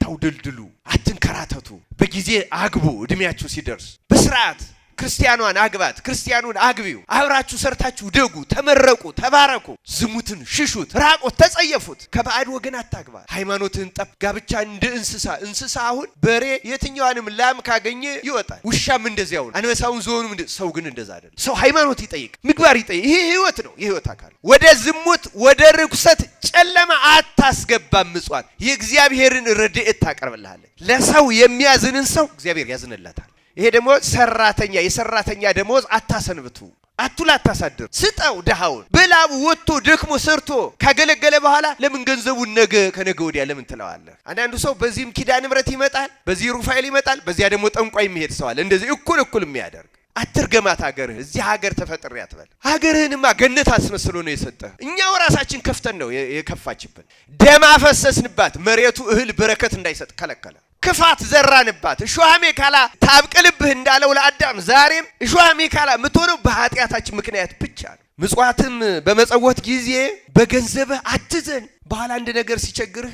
አታውደልድሉ አትንከራተቱ በጊዜ አግቡ እድሜያችሁ ሲደርስ በስርዓት ክርስቲያኗን አግባት ክርስቲያኑን አግቢው አብራችሁ ሰርታችሁ ደጉ ተመረቁ ተባረኩ ዝሙትን ሽሹት ራቆት ተጸየፉት ከባዕድ ወገን አታግባ ሃይማኖትን ጠብ ጋብቻ እንደ እንስሳ አሁን በሬ የትኛውንም ላም ካገኘ ይወጣል ውሻም እንደዚያው አንበሳውን ዞኑም ሰው ግን እንደዛ አይደለም ሰው ሃይማኖት ይጠይቅ ምግባር ይጠይቅ ይሄ ህይወት ነው የህይወት አካል ወደ ዝሙት ወደ ርኩሰት ጨለማ አታስገባም ምጽዋት የእግዚአብሔርን ረድኤት ታቀርብልሃለች ለሰው የሚያዝንን ሰው እግዚአብሔር ያዝንለታል ይሄ ደግሞ የሰራተኛ ደሞዝ አታሰንብቱ አታሳድር ስጠው ደሃውን በላቡ ወጥቶ ደክሞ ሰርቶ ካገለገለ በኋላ ለምን ገንዘቡን ነገ ከነገ ወዲያ ለምን ትለዋለህ አንዳንዱ ሰው በዚህም ኪዳነ ምሕረት ይመጣል በዚህ ሩፋኤል ይመጣል በዚያ ደግሞ ጠንቋይ የሚሄድ ሰው አለ እንደዚህ እኩል የሚያደርግ አትርገማት ሀገርህ እዚህ ሀገር ተፈጥሬ አትበል ሀገርህንማ ገነት አስመስሎ ነው የሰጠህ እኛው ራሳችን ከፍተን ነው የከፋችብን ደም አፈሰስንባት መሬቱ እህል በረከት እንዳይሰጥ ከለከለ ክፋት ዘራንባት እሾሃሜ ካላ ታብቅልብህ እንዳለው ለአዳም ዛሬም እሾሃሜ ካላ ምትሆነው በኃጢአታችን ምክንያት ብቻ ነው ምጽዋትም በመጸወት ጊዜ በገንዘብህ አትዘን በኋላ አንድ ነገር ሲቸግርህ